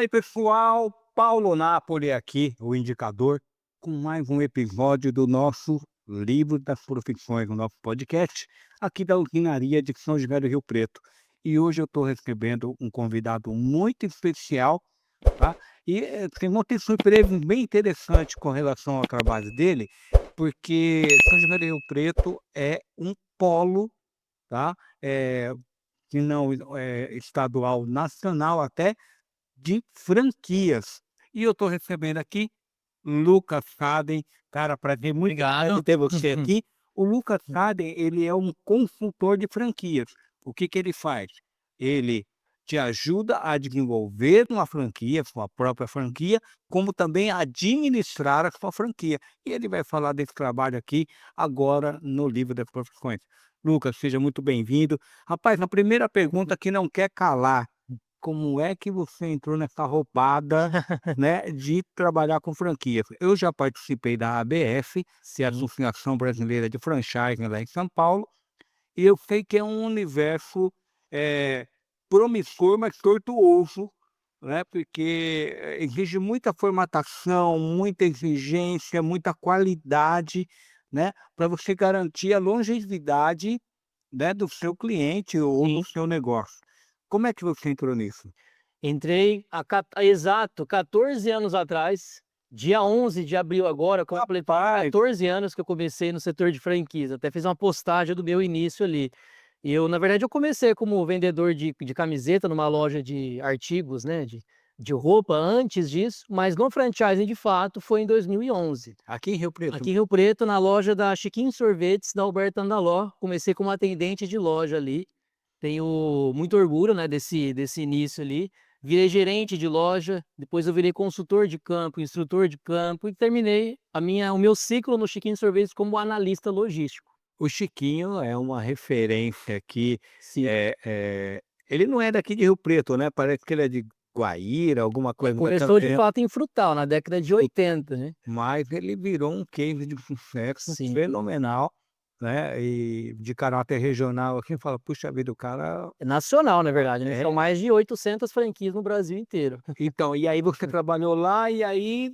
Fala aí, pessoal. Paulo Napoli aqui, o indicador, com mais um episódio do nosso Livro das Profissões, o nosso podcast, aqui da Usinaria de São José do Rio Preto. E hoje eu estou recebendo um convidado muito especial, tá? E tem uma surpresa bem interessante com relação ao trabalho dele, porque São José do Rio Preto é um polo, tá? É, se não estadual, nacional até, de franquias. E eu estou recebendo aqui Lucas Kaden, cara, prazer muito grande Obrigado. ter você aqui. O Lucas Kaden, ele é um consultor de franquias. O que que ele faz? Ele te ajuda a desenvolver uma franquia, sua própria franquia, como também a administrar a sua franquia. E ele vai falar desse trabalho aqui agora no Livro das Profissões. Lucas, seja muito bem-vindo. Rapaz, a primeira pergunta que não quer calar: como é que você entrou nessa roubada, né, de trabalhar com franquias? Eu já participei da ABF, que é a Sim, Associação Brasileira de Franchising lá em São Paulo, e eu sei que é um universo, eh, promissor, mas tortuoso, né, porque exige muita formatação, muita exigência, muita qualidade, né, para você garantir a longevidade, né, do seu cliente ou do sim. seu negócio. Como é que você entrou nisso? Entrei há exato 14 anos atrás, dia 11 de abril agora, completei Rapaz, 14 anos que eu comecei no setor de franquias, até fiz uma postagem do meu início ali. E eu, na verdade, eu comecei como vendedor de camiseta numa loja de artigos, né, de roupa antes disso, mas no franchising de fato foi em 2011. aqui em Rio Preto. Aqui em Rio Preto, na loja da Chiquinho Sorvetes, da Alberto Andaló, comecei como atendente de loja ali. Tenho muito orgulho, né, desse início ali. Virei gerente de loja, depois eu virei consultor de campo, instrutor de campo e terminei o meu ciclo no Chiquinho Sorvetes como analista logístico. O Chiquinho é uma referência aqui, Sim. ele não é daqui de Rio Preto, né, parece que ele é de Guaíra, alguma coisa Começou de fato em Frutal, na década de 80, né. mas ele virou um case de sucesso Sim. fenomenal, né, e de caráter regional, assim, fala: "Puxa vida, o cara". É nacional, na verdade, né, são É, mais de 800 franquias no Brasil inteiro. então, e aí você trabalhou lá, e aí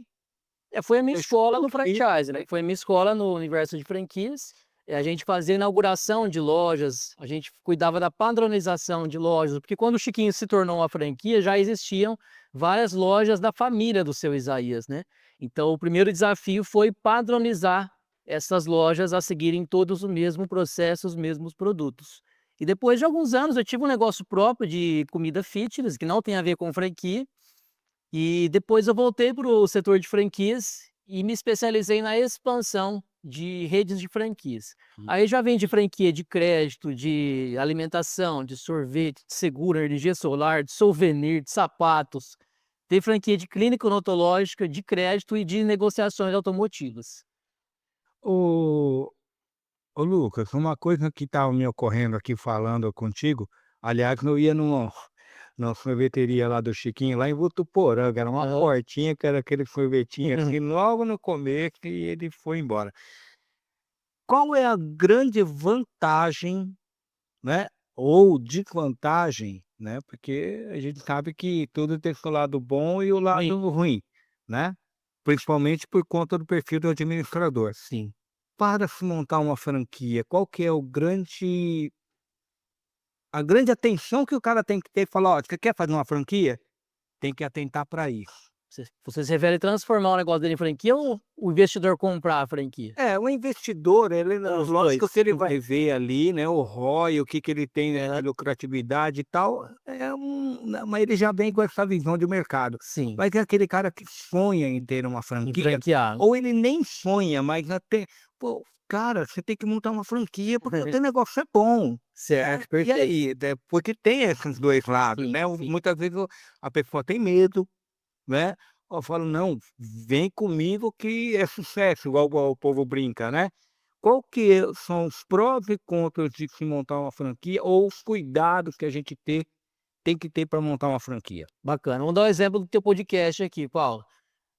Foi a minha deixou escola no tudo isso, franchise, né, foi a minha escola no universo de franquias. A gente fazia inauguração de lojas, a gente cuidava da padronização de lojas, porque quando o Chiquinho se tornou uma franquia, já existiam várias lojas da família do Seu Isaías, né. Então o primeiro desafio foi padronizar essas lojas a seguirem todos o mesmo processo, os mesmos produtos. E depois de alguns anos eu tive um negócio próprio de comida fitness, que não tem a ver com franquia, e depois eu voltei para o setor de franquias e me especializei na expansão de redes de franquias. Aí já vem de franquia de crédito, de alimentação, de sorvete, de seguro, energia solar, de souvenir, de sapatos. Tem franquia de clínica odontológica, de crédito e de negociações automotivas. Ô ô Lucas, uma coisa que estava me ocorrendo aqui falando contigo, aliás, eu ia numa sorveteria lá do Chiquinho, lá em Votuporanga, era uma Aham. portinha que era aquele sorvetinho assim, logo no começo, e ele foi embora. Qual é a grande vantagem, né, ou desvantagem, né, porque a gente sabe que tudo tem seu lado bom e o Sim, lado ruim, né, principalmente por conta do perfil do administrador. sim. Para se montar uma franquia, qual que é o grande a grande atenção que o cara tem que ter e falar: "Ó, você quer fazer uma franquia? Tem que atentar para isso". Você se refere a transformar o negócio dele em franquia ou o investidor comprar a franquia? É, o investidor, ele não, Os lógico que 2. ele vai ver ali, né, o ROI, o que que ele tem, né, de Aham. lucratividade e tal, mas ele já vem com essa visão de mercado. Sim, Mas é aquele cara que sonha em ter uma em franquia, franquear. ou ele nem sonha, mas até: "Pô, cara, você tem que montar uma franquia, porque o teu negócio é bom". Né. Certo, E perfeito. aí, porque tem esses 2 lados, Sim, né, sim. muitas vezes a pessoa tem medo, né, eu falo: "Não, vem comigo que é sucesso", igual o povo brinca, né. Qual que são os prós e contras de se montar uma franquia, ou os cuidados que a gente tem que ter para montar uma franquia? Bacana. Vamos dar um exemplo do teu podcast aqui, Paulo.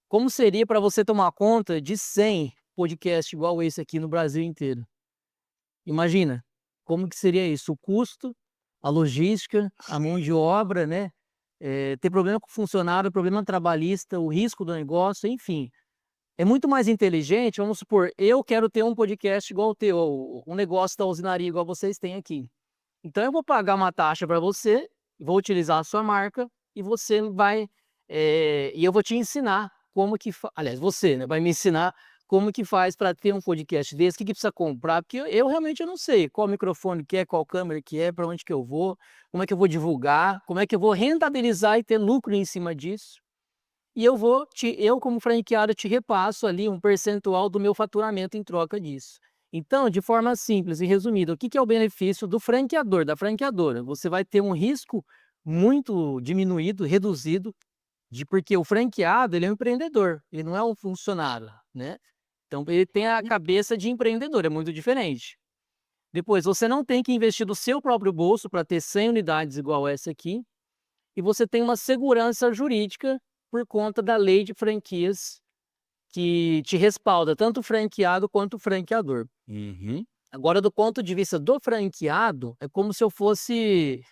Como seria para você tomar conta de 100 podcasts igual esse aqui no Brasil inteiro? Imagina, como que seria isso? O custo, a logística, a mão de obra, né? ter problema com o funcionário, problema trabalhista, o risco do negócio, enfim. É muito mais inteligente, vamos supor, eu quero ter um podcast igual o teu, ou um negócio da usinaria igual vocês têm aqui. Então eu vou pagar uma taxa para você, vou utilizar a sua marca e você vai, e eu vou te ensinar como que aliás, você, né, vai me ensinar como que faz para ter um podcast desse, o que que precisa comprar, porque eu realmente eu não sei qual microfone que é, qual câmera que é, para onde que eu vou, como é que eu vou divulgar, como é que eu vou rentabilizar e ter lucro em cima disso. E eu como franqueado te repasso ali um percentual do meu faturamento em troca disso. Então, de forma simples e resumida, o que que é o benefício do franqueador, da franqueadora? Você vai ter um risco muito diminuído, reduzido, porque o franqueado, ele é um empreendedor, ele não é um funcionário, né. Então ele tem a cabeça de empreendedor, é muito diferente. Depois, você não tem que investir do seu próprio bolso para ter 100 unidades igual essa aqui, e você tem uma segurança jurídica por conta da lei de franquias que te respalda tanto o franqueado quanto o franqueador. Uhum. Agora, do ponto de vista do franqueado, é como se eu fosse,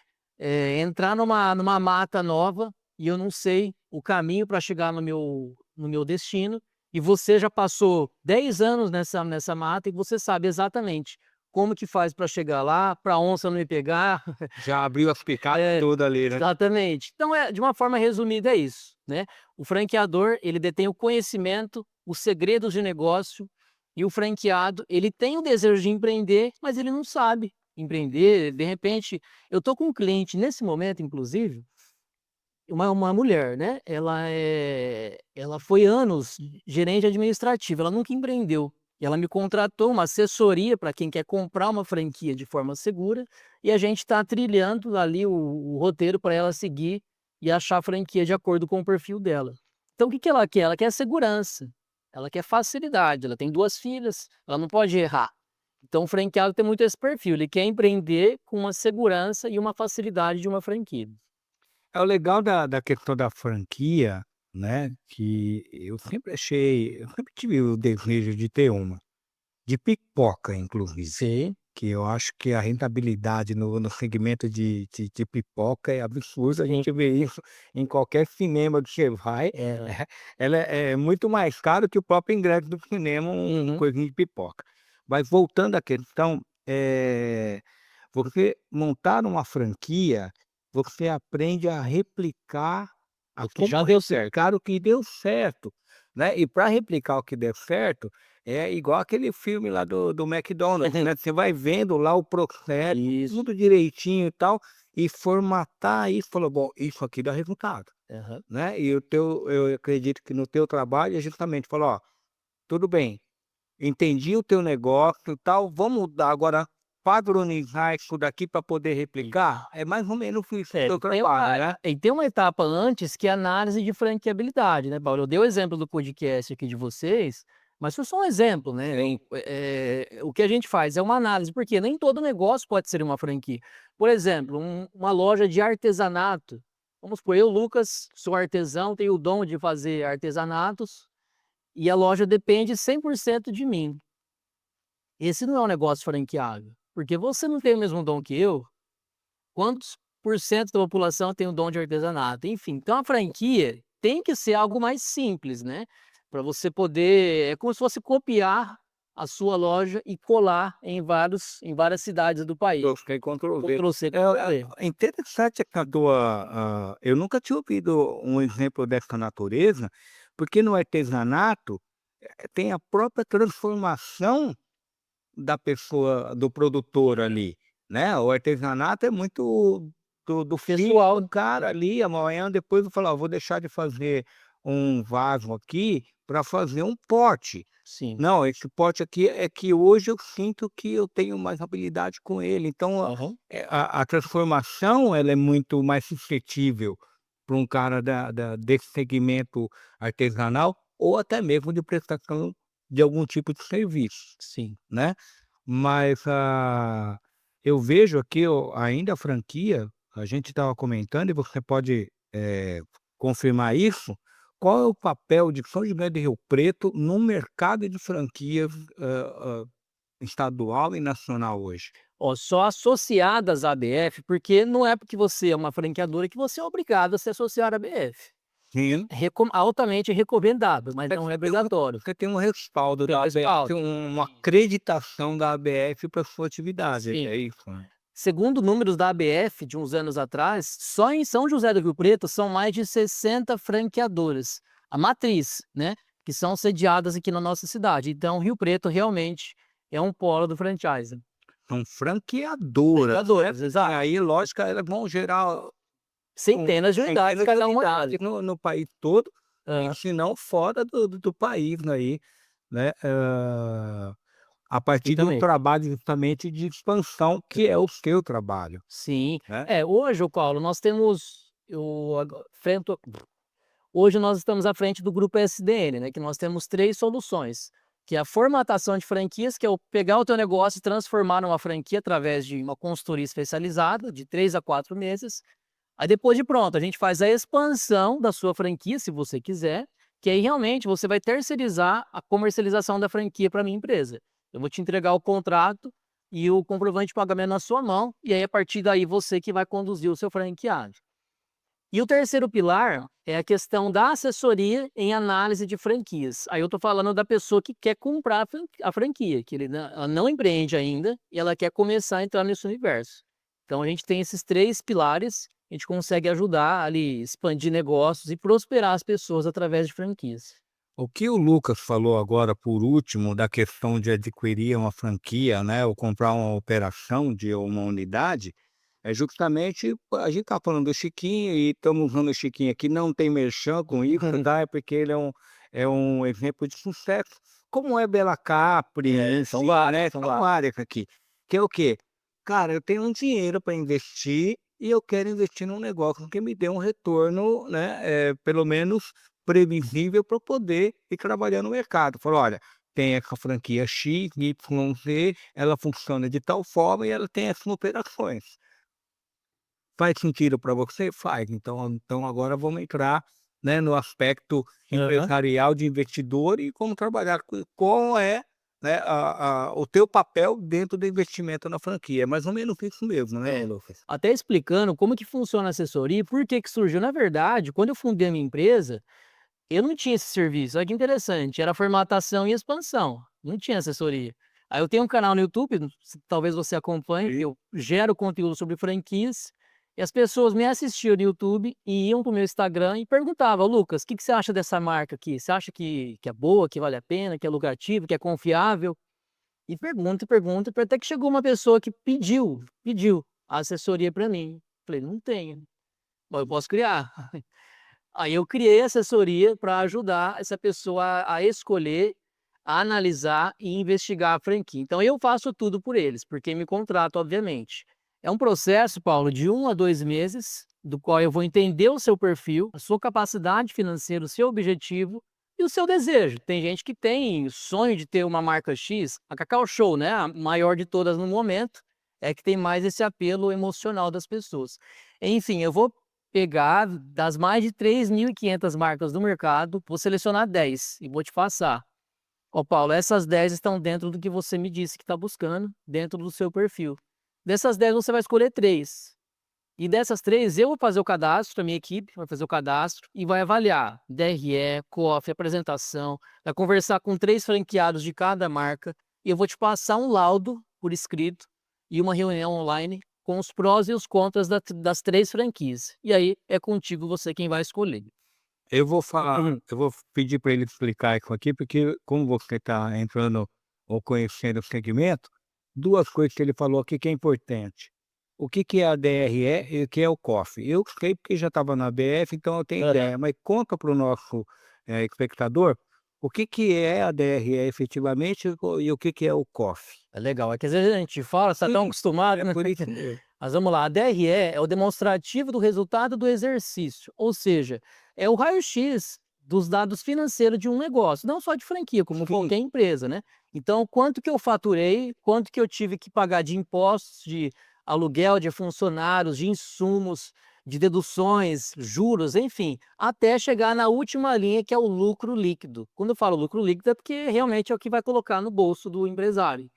entrar numa mata nova e eu não sei o caminho para chegar no meu destino, e você já passou 10 anos nessa mata e você sabe exatamente como que faz para chegar lá, para onça não me pegar. Já abriu as picadas É, toda ali, né? exatamente. Então de uma forma resumida é isso, né. O franqueador, ele detém o conhecimento, os segredos de negócio, e o franqueado, ele tem o desejo de empreender, mas ele não sabe empreender. De repente, eu tô com um cliente nesse momento inclusive, uma mulher, né, ela foi anos gerente administrativa, ela nunca empreendeu. E ela me contratou uma assessoria para quem quer comprar uma franquia de forma segura, e a gente está trilhando ali o roteiro para ela seguir e achar a franquia de acordo com o perfil dela. Então o que que ela quer? Ela quer segurança, ela quer facilidade, ela tem 2 filhas, ela não pode errar. Então o franqueado tem muito esse perfil, ele quer empreender com uma segurança e uma facilidade de uma franquia. É o legal da questão da franquia, né, que eu sempre tive o desejo de ter uma, de pipoca inclusive, Sim. que eu acho que a rentabilidade no segmento de pipoca é absurda, a Sim. gente vê isso em qualquer cinema que você vai, É. ela é muito mais caro que o próprio ingresso do cinema, um Uhum. coisinha de pipoca. Mas voltando à questão, você montar uma franquia, você aprende a replicar, a O que como já deu certo. replicar o que deu certo, né, e para replicar o que deu certo, é igual aquele filme lá do McDonald's, né, você vai vendo lá o processo, Isso. tudo direitinho e tal, e formatar isso, falou: "Bom, isso aqui dá resultado", Aham. né, e eu acredito que no teu trabalho é justamente falar: "Ó, tudo bem, entendi o teu negócio e tal, vamos dar agora padronizar isso daqui para poder Isso. replicar", é mais ou menos isso o É, teu trabalho, né? tem uma etapa antes que é a análise de franqueabilidade, né, Paulo. Eu dei o exemplo do podcast aqui de vocês, mas foi só um exemplo, né. O que a gente faz é uma análise, porque nem todo negócio pode ser uma franquia. Por exemplo, uma loja de artesanato, vamos supor, eu, Lucas, sou artesão, tenho o dom de fazer artesanatos, e a loja depende 100% de mim. Esse não é um negócio franqueável, porque você não tem o mesmo dom que eu. Quantos por cento da população tem o dom de artesanato? Enfim, então a franquia tem que ser algo mais simples, né, para você poder, é como se fosse copiar a sua loja e colar em várias cidades do país. Ctrl+C, Ctrl+V. Ctrl+C, É Ctrl+V. interessante essa tua, eu nunca tinha ouvido um exemplo dessa natureza, porque no artesanato, tem a própria transformação da pessoa, do produtor ali, né, o artesanato é muito do filho do Pessoal, cara ali, amanhã depois eu falo: "Ó, vou deixar de fazer um vaso aqui para fazer um pote. sim. Não, esse pote aqui é que hoje eu sinto que eu tenho mais habilidade com ele", então Aham. a transformação ela é muito mais suscetível para um cara desse segmento artesanal, ou até mesmo de prestação de algum tipo de serviço, Sim. né. Mas, eu vejo aqui ainda a franquia, a gente estava comentando e você pode, confirmar isso, qual é o papel de São José do Rio Preto no mercado de franquias, estadual e nacional hoje? Ó, só associadas à ABF, porque não é porque você é uma franqueadora que você é obrigado a se associar à ABF. Sim. Altamente recomendável, mas não é obrigatório. Você tem um respaldo Tem um da ABF, respaldo. tem uma acreditação da ABF para sua atividade, Sim. é isso, né? Segundo números da ABF de uns anos atrás, só em São José do Rio Preto são mais de 60 franqueadoras, a matriz, né, que são sediadas aqui na nossa cidade. Então, Rio Preto realmente é um polo do franchising. São franqueadoras, né? Franqueadoras, E exato. aí, lógico, elas vão gerar Centenas de unidades centenas de cada uma unidades delas. no país todo, e Aham, se não fora do país aí, né, a partir de um perfeitamente. trabalho justamente de expansão, que é o seu trabalho, Sim. né? É, hoje, ô Paulo, nós temos eu ago frento hoje nós estamos à frente do grupo SDN, né, que nós temos 3 soluções, que é a formatação de franquias, que é o pegar o teu negócio e transformar numa franquia através de uma consultoria especializada, de 3 a 4 meses. Aí depois de pronto, a gente faz a expansão da sua franquia, se você quiser, que aí realmente você vai terceirizar a comercialização da franquia para minha empresa. Eu vou te entregar o contrato e o comprovante de pagamento na sua mão, e aí a partir daí você que vai conduzir o seu franqueado. E o terceiro pilar é a questão da assessoria em análise de franquias. Aí eu estou falando da pessoa que quer comprar a franquia, que ela não empreende ainda e ela quer começar a entrar nesse universo. Então a gente tem esses 3 pilares, a gente consegue ajudar ali, expandir negócios e prosperar as pessoas através de franquias. O que o Lucas falou agora, por último, da questão de adquirir uma franquia, né, ou comprar uma operação de uma unidade, é justamente a gente está falando do Chiquinho e estamos usando o Chiquinho aqui, não tem merchan com isso, tá? É porque ele é um exemplo de sucesso, como é Bela Capri, São enfim, vários, né? são São vários. várias aqui. Que é o quê? Cara, eu tenho um dinheiro para investir e eu quero investir num negócio que me dê um retorno, né? Pelo menos previsível para eu poder ir trabalhar no mercado. Falou: olha, tem essa franquia X, Y, Z, ela funciona de tal forma e ela tem essas operações. Faz sentido para você? Faz. Então agora vamos entrar, né, no aspecto Aham. empresarial de investidor e como trabalhar com qual é, né, o teu papel dentro do investimento na franquia. É mais ou menos isso mesmo, né, É. Lucas? Até explicando como que funciona a assessoria e por que que surgiu. Na verdade, quando eu fundei a minha empresa, eu não tinha esse serviço, olha que interessante, era formatação e expansão, não tinha assessoria. Aí eu tenho um canal no YouTube, talvez você acompanhe, que Sim. eu gero conteúdo sobre franquias, e as pessoas me assistiam no YouTube e iam para o meu Instagram e perguntavam: "Lucas, o que que você acha dessa marca aqui? Você acha que é boa, que vale a pena, que é lucrativo, que é confiável?" E pergunta, até que chegou uma pessoa que pediu a assessoria para mim. Falei: "Não tenho, mas eu posso criar". Aí eu criei a assessoria para ajudar essa pessoa a escolher, a analisar e investigar a franquia. Então eu faço tudo por eles, porque me contratam, obviamente. É um processo, Paulo, de 1 a 2 meses, do qual eu vou entender o seu perfil, a sua capacidade financeira, o seu objetivo e o seu desejo. Tem gente que tem sonho de ter uma marca X, a Cacau Show, né, a maior de todas no momento, é que tem mais esse apelo emocional das pessoas. Enfim, eu vou pegar das mais de 3.500 marcas do mercado, vou selecionar 10 e vou te passar. Ó Paulo, essas 10 estão dentro do que você me disse que está buscando, dentro do seu perfil. Dessas 10 você vai escolher 3. E dessas 3 eu vou fazer o cadastro, a minha equipe vai fazer o cadastro e vai avaliar DRE, COF, apresentação, vai conversar com 3 franqueados de cada marca e eu vou te passar um laudo por escrito e uma reunião online com os prós e os contras das 3 franquias. E aí é contigo você quem vai escolher. Eu vou falar Uhum. eu vou pedir para ele explicar isso aqui, porque como você está entrando ou conhecendo o segmento, 2 coisas que ele falou aqui que é importante. O que que é a DRE e o que é o COF? Eu sei porque já estava na BF, então eu tenho Aham. ideia, mas conta para o nosso, espectador, o que que é a DRE efetivamente e o que que é o COF? É legal, é que às vezes a gente fala, você tá tão Sim, acostumado, é né. por isso mesmo. Mas vamos lá, a DRE é o demonstrativo do resultado do exercício, ou seja, é o raio-x dos dados financeiros de um negócio, não só de franquia, como Sim. qualquer empresa, né. Então, quanto que eu faturei, quanto que eu tive que pagar de impostos, de aluguel de funcionários, de insumos, de deduções, juros, enfim, até chegar na última linha, que é o lucro líquido. Quando eu falo lucro líquido, é porque realmente é o que vai colocar no bolso do empresário.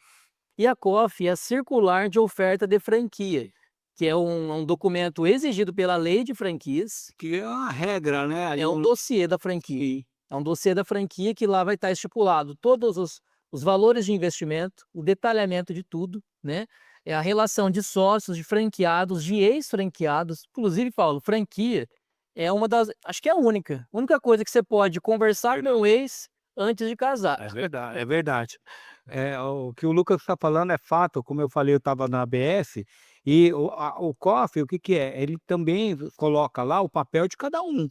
E a COF é a Circular de Oferta de Franquia, que é um documento exigido pela Lei de Franquias, Que é uma regra, né? é um dossiê da franquia. Sim. É um dossiê da franquia que lá vai estar estipulado todos os valores de investimento, o detalhamento de tudo, né? É a relação de sócios, de franqueados, de ex-franqueados. Inclusive, Paulo, franquia é uma das, acho que é a única coisa que você pode conversar com o ex antes de casar. É verdade, é verdade. O que o Lucas está falando é fato, como eu falei, eu estava na ABS e o cofre, o que que é? Ele também coloca lá o papel de cada um,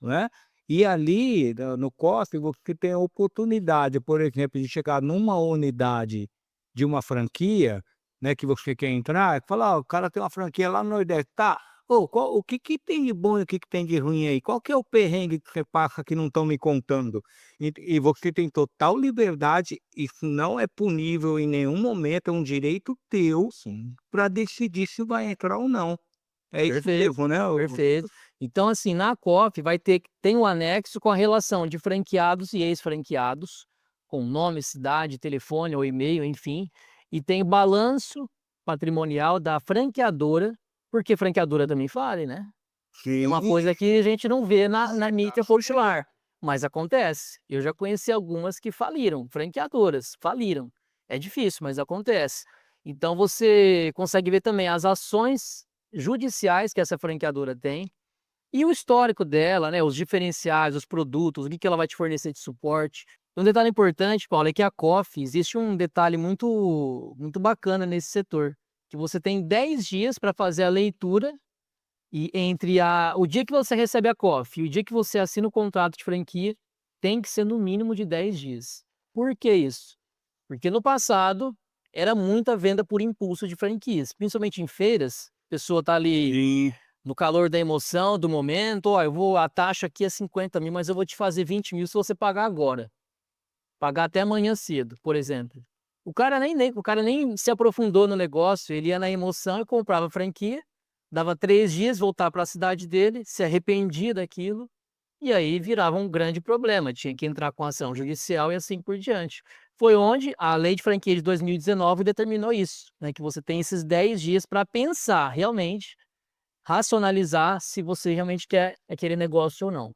né. E ali no cofre você tem a oportunidade, por exemplo, de chegar numa unidade de uma franquia, né, que você quer entrar, e falar: "Ó, o cara tem uma franquia lá no Nordeste, tá, ô, o que que tem de bom e o que que tem de ruim aí? Qual que é o perrengue que você passa que não estão me contando?" E você tem total liberdade, isso não é punível em nenhum momento, é um direito teu Sim. para decidir se vai entrar ou não. É isso Perfeito, mesmo, né, perfeito. Então, assim, na COF tem um anexo com a relação de franqueados e ex-franqueados, com nome, cidade, telefone ou e-mail, enfim, e tem balanço patrimonial da franqueadora, porque franqueadora também fale, né? É uma sim. coisa que a gente não vê na mídia popular, mas acontece. Eu já conheci algumas que faliram, franqueadoras, faliram. É difícil, mas acontece. Então você consegue ver também as ações judiciais que essa franqueadora tem e o histórico dela, né, os diferenciais, os produtos, o que que ela vai te fornecer de suporte. Um detalhe importante, Paulo, é que a COF existe um detalhe muito bacana nesse setor, que você tem 10 dias para fazer a leitura e entre o dia que você recebe a COF e o dia que você assina o contrato de franquia, tem que ser no mínimo de 10 dias. Por que isso? Porque no passado era muita venda por impulso de franquias, principalmente em feiras, a pessoa tá ali Sim. no calor da emoção, do momento, "Ó, a taxa aqui é 50.000, mas eu vou te fazer 20.000 se você pagar agora, pagar até amanhã cedo", por exemplo. O cara nem se aprofundou no negócio, ele ia na emoção e comprava a franquia, dava 3 dias, voltar para a cidade dele, se arrependia daquilo, e aí virava um grande problema, tinha que entrar com ação judicial e assim por diante. Foi onde a lei de franquia de 2019 determinou isso, né, que você tem esses 10 dias para pensar realmente, racionalizar se você realmente quer aquele negócio ou não.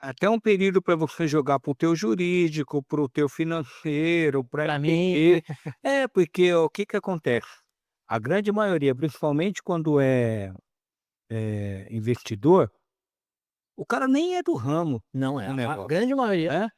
Até um período para você jogar para o teu jurídico, para o teu financeiro, para Para mim, entender. É, porque o que que acontece? A grande maioria, principalmente quando é investidor, o cara nem é do ramo não é, do a negócio, grande maioria. né.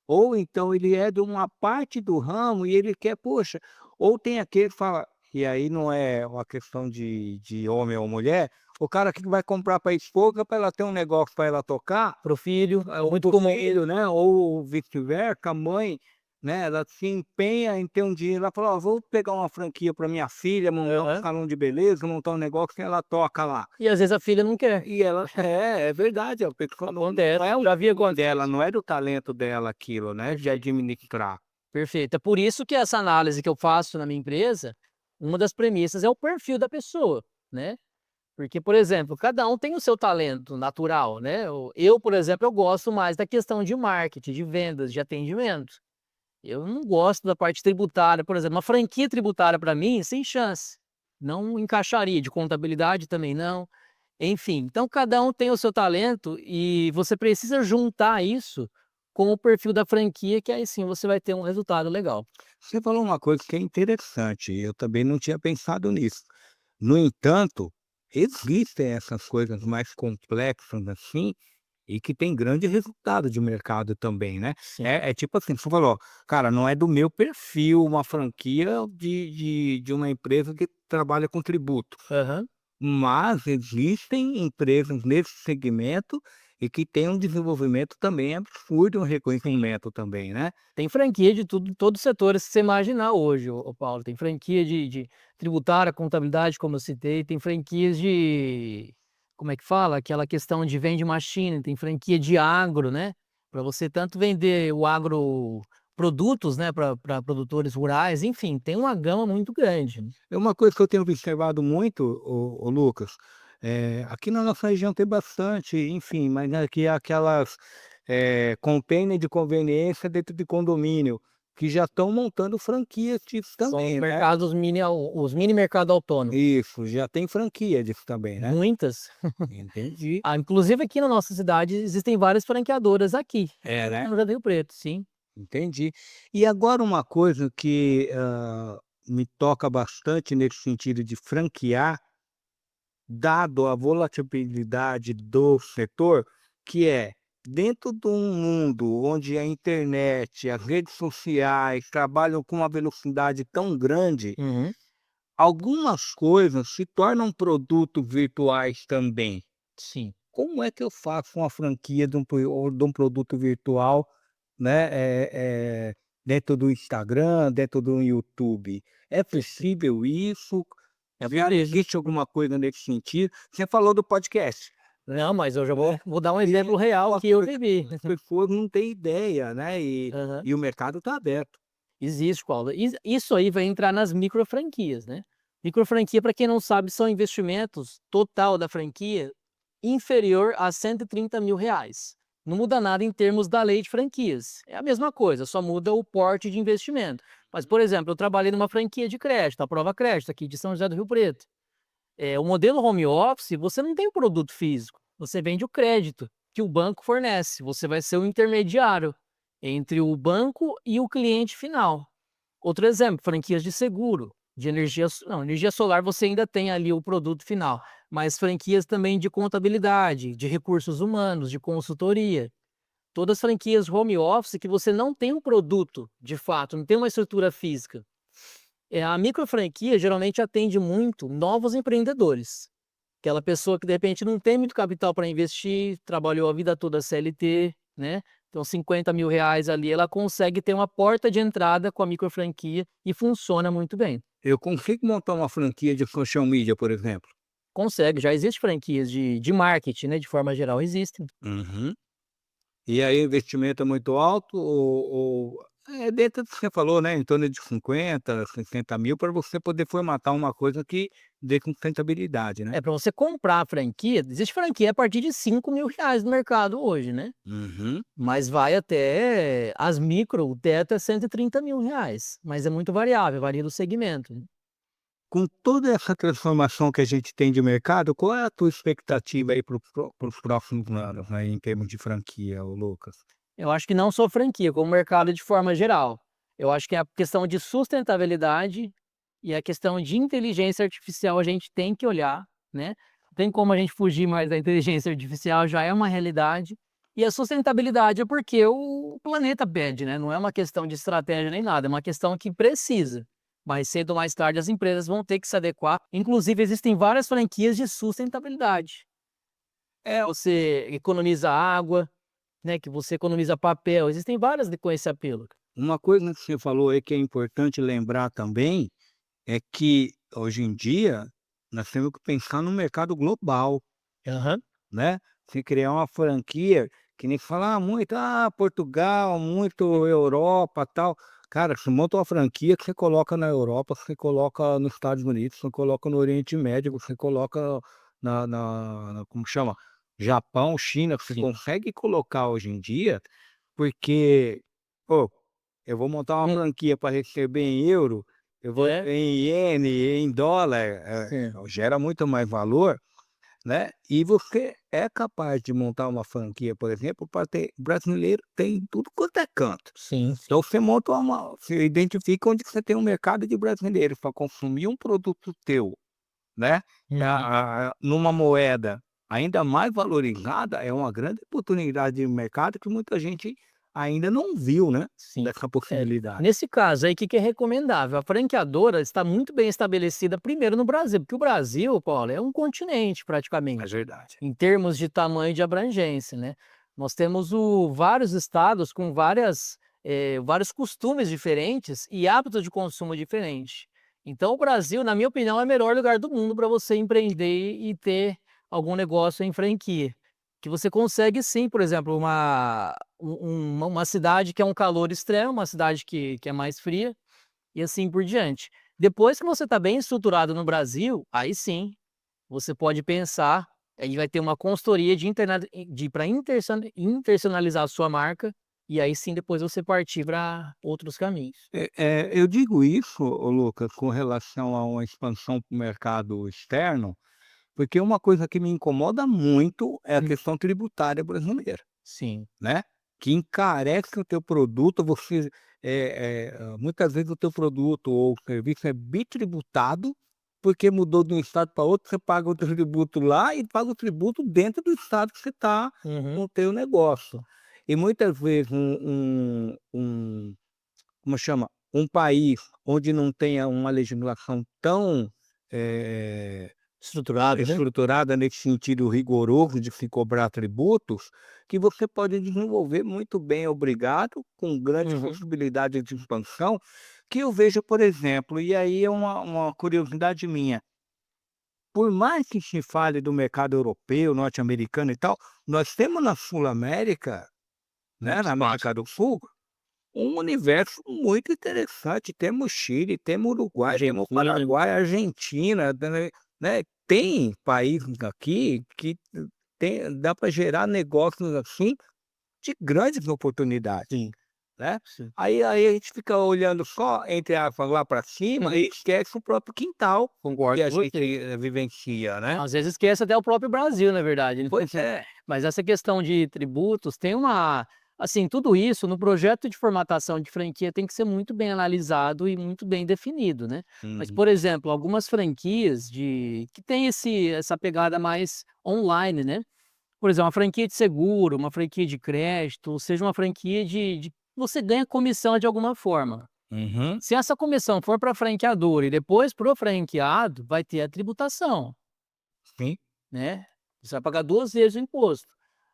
Ou então ele é de uma parte do ramo e ele quer, poxa, ou tem aquele que fala, e aí não é uma questão de homem ou mulher, o cara que vai comprar para a esposa para ela ter um negócio para ela tocar, Para o filho, ou muito para o comum. filho, né, ou vice-versa, a mãe, né, ela se empenha em ter um dinheiro, ela fala: "Ó, vou pegar uma franquia para minha filha, montar um Aham. salão de beleza, montar um negócio que ela toca lá". E às vezes a filha não quer. E ela é verdade, a pessoa não Acontece, é o já vi dom acontecer. dela, não é do talento dela aquilo, né, de Perfeito, administrar. perfeito. É por isso que essa análise que eu faço na minha empresa, uma das premissas é o perfil da pessoa, né. Porque, por exemplo, cada um tem o seu talento natural, né. Eu, por exemplo, eu gosto mais da questão de marketing, de vendas, de atendimento. Eu não gosto da parte tributária, por exemplo, uma franquia tributária para mim, sem chance, não encaixaria, de contabilidade também não. Enfim, então cada um tem o seu talento e você precisa juntar isso com o perfil da franquia, que aí sim você vai ter um resultado legal. Você falou uma coisa que é interessante, eu também não tinha pensado nisso. No entanto, existem essas coisas mais complexas assim, e que tem grande resultado de mercado também, né. Sim. É tipo assim, você falou: "Cara, não é do meu perfil uma franquia de uma empresa que trabalha com tributo". Aham. Mas existem empresas nesse segmento e que têm um desenvolvimento também absurdo, um reconhecimento também, né. Tem franquia de tudo, todos os setores que você imaginar hoje, ô Paulo. Tem franquia de tributária, contabilidade, como eu citei, tem franquias de como é que fala? Aquela questão de vending machine, tem franquia de agro, né, para você tanto vender o agro produtos, né, para produtores rurais, enfim, tem uma gama muito grande. É uma coisa que eu tenho observado muito, o Lucas, aqui na nossa região tem bastante, enfim, mas aqui é aquelas, container de conveniência dentro de condomínio. que já estão montando franquias disso São também, os né? mercados os mini mercado autônomo. Isso, já tem franquia disso também, né? Muitas. Entendi. Inclusive aqui na nossa cidade existem várias franqueadoras aqui, É, né? no Rio Rio Preto, sim. Entendi. E agora uma coisa que, me toca bastante nesse sentido de franquear, dado a volatilidade do setor, que é, dentro de um mundo onde a internet, as redes sociais trabalham com uma velocidade tão grande, Uhum. algumas coisas se tornam produtos virtuais também. Sim. Como é que eu faço uma franquia de um produto virtual, né, dentro do Instagram, dentro do YouTube? É possível isso? É Já possível. existe alguma coisa nesse sentido? Você falou do podcast, Não, mas eu já né, vou dar um exemplo real as que eu pe vivi. as pessoas não têm ideia, né, Aham. e o mercado está aberto. Existe, Paulo. Isso aí vai entrar nas micro franquias, né. Micro franquia, para quem não sabe, são investimentos total da franquia inferior a R$ 130.000. Não muda nada em termos da lei de franquias. É a mesma coisa, só muda o porte de investimento. Mas, por exemplo, eu trabalhei numa franquia de crédito, a Prova Crédito, aqui de São José do Rio Preto. O modelo home office, você não tem o produto físico, você vende o crédito que o banco fornece. Você vai ser o intermediário entre o banco e o cliente final. Outro exemplo, franquias de seguro, de energia solar você ainda tem ali o produto final, mas franquias também de contabilidade, de recursos humanos, de consultoria. Todas franquias home office que você não tem um produto, de fato, não tem uma estrutura física. A micro franquia geralmente atende muito novos empreendedores. Aquela pessoa que de repente não tem muito capital para investir, trabalhou a vida toda CLT, né? Então R$ 50.000 ali, ela consegue ter uma porta de entrada com a micro franquia e funciona muito bem. Eu consigo montar uma franquia de social media, por exemplo? Consegue, já existe franquias de marketing, né, de forma geral, existem. Uhum. E aí o investimento é muito alto ou é dentro do que você falou, né, em torno de 50, 60 mil para você poder formatar uma coisa que dê sustentabilidade, né? Para você comprar a franquia, existe franquia a partir de R$ 5.000 no mercado hoje, né? Uhum. Mas vai até as micro, o teto é R$ 130.000, mas é muito variável, varia do segmento, né. Com toda essa transformação que a gente tem de mercado, qual é a tua expectativa aí para os próximos anos, né, em termos de franquia, ô Lucas? Eu acho que não só franquia, como mercado de forma geral. Eu acho que a questão de sustentabilidade e a questão de inteligência artificial a gente tem que olhar, né. Não tem como a gente fugir mais da inteligência artificial, já é uma realidade. E a sustentabilidade é porque o planeta pede, né, não é uma questão de estratégia nem nada, é uma questão que precisa. Mais cedo ou mais tarde as empresas vão ter que se adequar, inclusive existem várias franquias de sustentabilidade. Você economiza água, né, que você economiza papel, existem várias com esse apelo. Uma coisa que você falou aí que é importante lembrar também, é que hoje em dia nós temos que pensar no mercado global. Aham. Né, se criar uma franquia, que nem falar muito: "Ah, Portugal, muito Europa, tal". Cara, você monta uma franquia que você coloca na Europa, você coloca nos Estados Unidos, você coloca no Oriente Médio, você coloca como chama? Japão, China, você Sim. consegue colocar hoje em dia, porque, pô, eu vou montar uma franquia para receber em euro, eu vou É, em iene, em dólar, sim. gera muito mais valor, né, e você é capaz de montar uma franquia, por exemplo, para ter brasileiro tem em tudo quanto é canto. Sim, sim. Então você identifica onde que você tem um mercado de brasileiros para consumir um produto teu, né, Uhum. numa moeda ainda mais valorizada, é uma grande oportunidade de mercado que muita gente ainda não viu, né, Sim. dessa É, possibilidade. nesse caso aí, o que que é recomendável? A franqueadora está muito bem estabelecida primeiro no Brasil, porque o Brasil, Paulo, é um continente É praticamente, verdade. em termos de tamanho e de abrangência, né. Nós temos vários estados com vários costumes diferentes e hábitos de consumo diferentes. Então o Brasil, na minha opinião, é o melhor lugar do mundo para você empreender e ter algum negócio em franquia. Que você consegue sim, por exemplo, uma cidade que é um calor extremo, uma cidade que é mais fria, e assim por diante. Depois que você está bem estruturado no Brasil, aí sim, você pode pensar, aí vai ter uma consultoria de para internacionalizar a sua marca, e aí sim depois você partir para outros caminhos. Eu digo isso, ô Lucas, com relação a uma expansão para o mercado externo, porque uma coisa que me incomoda muito é a Hum. questão tributária brasileira, Sim. né, que encarece o teu produto, você, muitas vezes o teu produto ou serviço é bitributado, porque mudou de um estado para outro, você paga o tributo lá e paga o tributo dentro do estado que você está Uhum. com o teu negócio. E muitas vezes como chama? Um país onde não tenha uma legislação tão, eh, Estruturado, né? estruturada nesse sentido rigoroso de se cobrar tributos, que você pode desenvolver muito bem obrigado, com grandes Uhum. possibilidades de expansão, que eu vejo, por exemplo, e aí é uma curiosidade minha, por mais que se fale do mercado europeu, norte-americano e tal, nós temos na Sul-América, né, na América do Sul, um universo muito interessante. Temos Chile, temos Uruguai, temos Argentina. Paraguai, Argentina, né, tem países aqui que dá para gerar negócios, assim, de grandes oportunidades, Sim, né. sim. Aí a gente fica olhando só, entre aspas, lá para cima e esquece o próprio quintal que Concordo a com gente, você. vivencia, né. Às vezes esquece até o próprio Brasil, na verdade, né. Pois é. Mas essa questão de tributos tem uma assim, tudo isso no projeto de formatação de franquia tem que ser muito bem analisado e muito bem definido, né. Mas, Uhum. por exemplo, algumas franquias que tem essa pegada mais online, né. Por exemplo, uma franquia de seguro, uma franquia de crédito, ou seja, uma franquia de você ganha comissão de alguma forma. Uhum. Se essa comissão for para franqueador e depois para o franqueado, vai ter a tributação, Sim. né. Você vai pagar 2 vezes o imposto.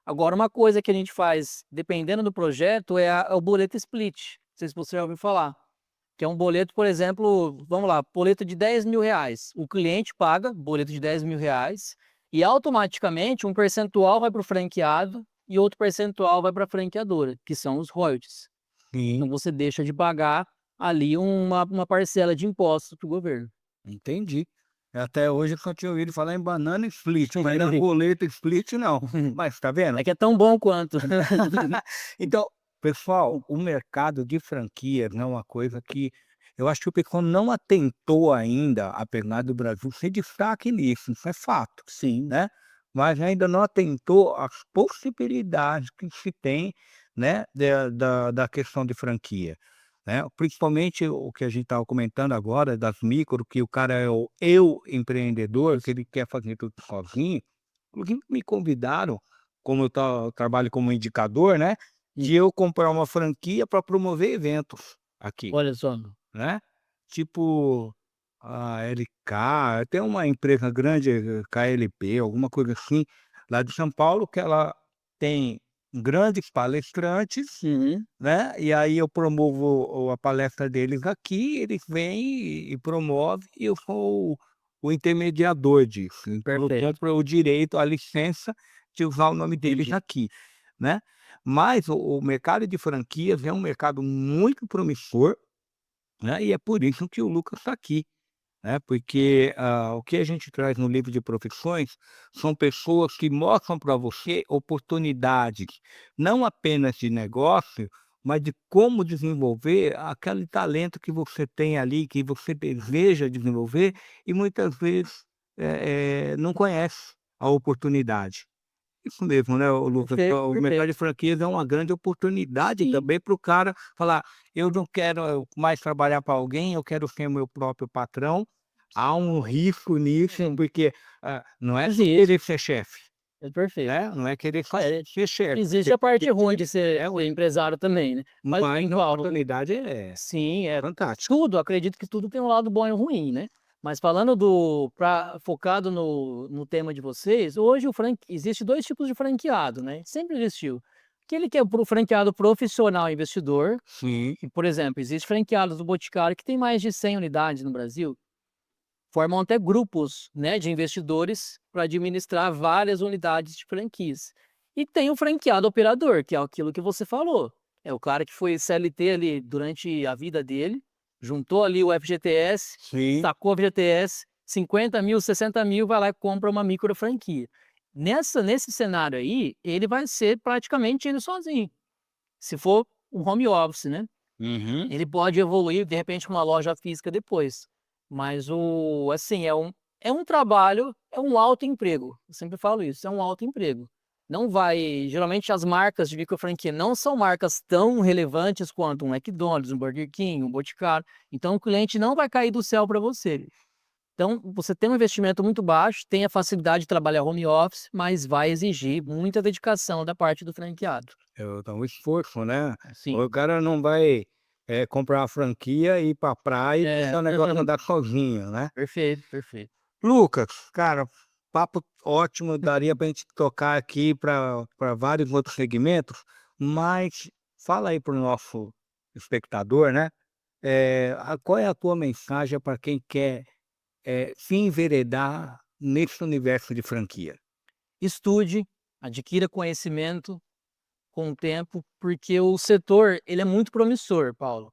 Agora uma coisa que a gente faz, dependendo do projeto, é o boleto split, não sei se você já ouviu falar, que é um boleto, por exemplo, vamos lá, boleto de R$ 10.000, o cliente paga boleto de R$ 10.000 e automaticamente um percentual vai para o franqueado e outro percentual vai para a franqueadora, que são os royalties. Sim. Então você deixa de pagar ali uma parcela de impostos para o governo. Entendi. Até hoje eu só tinha ouvido falar em banana split, mas na roleta split não. Mas tá vendo? É que é tão bom quanto. Então, pessoal, o mercado de franquias, né, uma coisa que eu acho que o pessoal não atentou ainda, apesar do Brasil ser destaque nisso, isso é fato, Sim, né? Mas ainda não atentou às possibilidades que se tem, né, da questão de franquia, né? Principalmente o que a gente estava comentando agora das micro, que o cara é o eu empreendedor, que ele quer fazer tudo sozinho. Inclusive me convidaram, como eu trabalho como indicador, né, hum, de eu comprar uma franquia para promover eventos aqui, olha só. né. Tipo, a LK, tem uma empresa grande, KLP, alguma coisa assim, lá de São Paulo, que ela tem grandes palestrantes, Uhum, né, e aí eu promovo a palestra deles aqui, eles vêm e promovem, e eu sou o intermediador disso. Então eu perfeito, compro o direito, a licença de usar o nome deles entendi. aqui, né. Mas o mercado de franquias é um mercado muito promissor, né, e é por isso que o Lucas está aqui, né, porque, o que a gente traz no livro de profissões são pessoas que mostram para você oportunidades, não apenas de negócio, mas de como desenvolver aquele talento que você tem ali, que você deseja desenvolver e muitas vezes, não conhece a oportunidade. Isso mesmo, né, ô Lucas, Perfeito, o mercado perfeito. de franquias é uma grande oportunidade Sim, também para o cara falar: "Eu não quero mais trabalhar para alguém, eu quero ser meu próprio patrão". Há um risco nisso, sim, porque, não é só existe, querer ser chefe, é perfeito. né, não é querer só É, ser chefe, existe tem a parte que ruim ter de ser o empresário também, né. Mas mas a igual, oportunidade é sim, fantástica. tudo, acredito que tudo tem um lado bom e um ruim, né. Mas falando focado no tema de vocês, hoje existe 2 tipos de franqueado, né, sempre existiu. Aquele que é para o franqueado profissional investidor, Sim, e, por exemplo, existe franqueados do Boticário que tem mais de 100 unidades no Brasil, formam até grupos, né, de investidores para administrar várias unidades de franquias. E tem o franqueado operador, que é aquilo que você falou. É o cara que foi CLT ali durante a vida dele, juntou ali o FGTS, sim, sacou o FGTS, 50.000, 60.000, vai lá e compra uma micro franquia. Nesse cenário aí, ele vai ser praticamente ele sozinho. se for um home office, né? Uhum. Ele pode evoluir, de repente, uma loja física depois. Mas assim, é um trabalho, é um alto emprego. Eu sempre falo isso, é um alto emprego. Não vai. Geralmente as marcas de micro franquia não são marcas tão relevantes quanto um McDonald's, um Burger King, um Boticário. Então o cliente não vai cair do céu para você. Então, você tem um investimento muito baixo, tem a facilidade de trabalhar home office, mas vai exigir muita dedicação da parte do franqueado. Dá um esforço, né? Sim. O cara não vai comprar uma franquia, ir pra praia e deixar o negócio andar sozinho, né? Perfeito, perfeito. Lucas, cara, papo ótimo, daria pra gente tocar aqui para vários outros segmentos, mas fala aí para o nosso espectador, né? Qual é a tua mensagem para quem quer se enveredar nesse universo de franquia? Estude, adquira conhecimento com o tempo, porque o setor, ele é muito promissor, Paulo.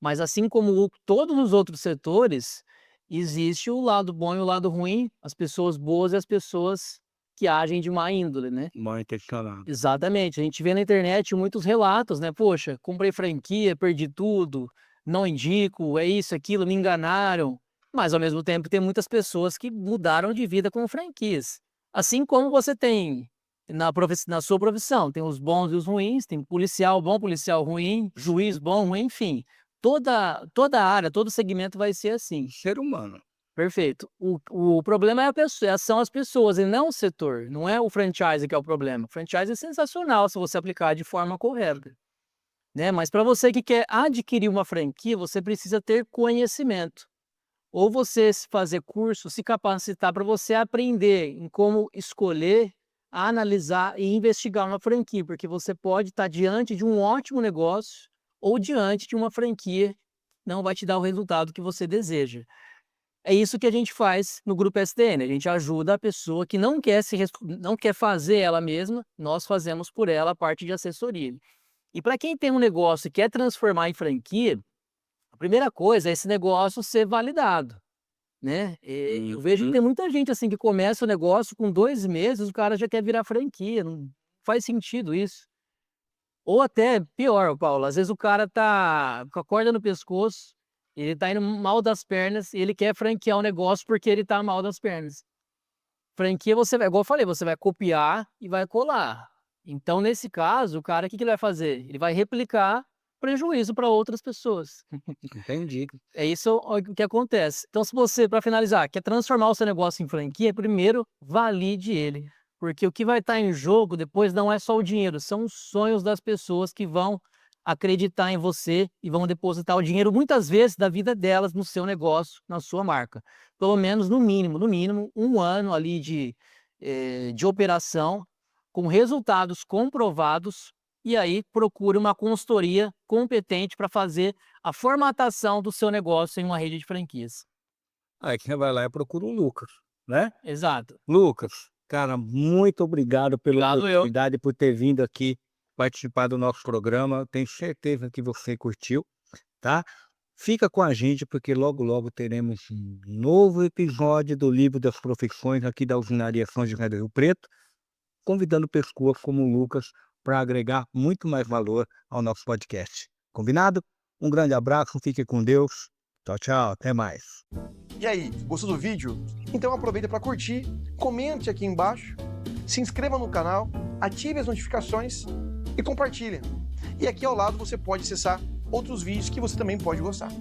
Mas assim como todos os outros setores, existe o lado bom e o lado ruim, as pessoas boas e as pessoas que agem de má índole, né? Mal intencionado. Exatamente, a gente vê na internet muitos relatos, né? Poxa, comprei franquia, perdi tudo, não indico, é isso, aquilo, me enganaram. Mas ao mesmo tempo tem muitas pessoas que mudaram de vida com franquias. Assim como você tem na sua profissão, tem os bons e os ruins, tem policial bom, policial ruim, juiz bom, ruim, enfim. Toda área, todo segmento vai ser assim. Ser humano. Perfeito. O problema é a pessoa, são as pessoas e não o setor, não é o franchise que é o problema. O franchise é sensacional se você aplicar de forma correta, né? Mas para você que quer adquirir uma franquia, você precisa ter conhecimento. Ou você fazer curso, se capacitar para você aprender em como escolher, analisar e investigar uma franquia, porque você pode estar diante de um ótimo negócio ou diante de uma franquia que não vai te dar o resultado que você deseja. É isso que a gente faz no Grupo SDN, a gente ajuda a pessoa que não quer fazer ela mesma, nós fazemos por ela a parte de assessoria. E para quem tem um negócio e quer transformar em franquia, a primeira coisa é esse negócio ser validado, né. Eu vejo que tem muita gente, assim, que começa o negócio com 2 meses, o cara já quer virar franquia, não faz sentido isso. Ou até pior, Paulo, às vezes o cara tá com a corda no pescoço, ele tá indo mal das pernas e ele quer franquear o negócio porque ele tá mal das pernas. Franquia você vai igual eu falei, você vai copiar e vai colar. Então, nesse caso, o cara, o que que ele vai fazer? Ele vai replicar prejuízo para outras pessoas. Entendi. É isso o que acontece. Então, se você, para finalizar, quer transformar o seu negócio em franquia, primeiro valide ele. Porque o que vai estar em jogo depois não é só o dinheiro, são os sonhos das pessoas que vão acreditar em você e vão depositar o dinheiro, muitas vezes, da vida delas no seu negócio, na sua marca. Pelo menos, no mínimo, 1 ano ali de operação, com resultados comprovados, e aí procure uma consultoria competente para fazer a formatação do seu negócio em uma rede de franquias. Aí você vai lá e procura o Lucas, né? Exato. Lucas, cara, muito obrigado pela Obrigado eu. oportunidade, por ter vindo aqui participar do nosso programa. Tenho certeza que você curtiu, tá? Fica com a gente, porque logo, logo teremos um novo episódio do Livro das Profissões aqui da Usinaria São José do Rio Preto, convidando pessoas como o Lucas para agregar muito mais valor ao nosso podcast. Combinado? Um grande abraço, fique com Deus. Tchau, tchau, até mais. E aí, gostou do vídeo? Então aproveita para curtir, comente aqui embaixo, se inscreva no canal, ative as notificações e compartilha. E aqui ao lado você pode acessar outros vídeos que você também pode gostar.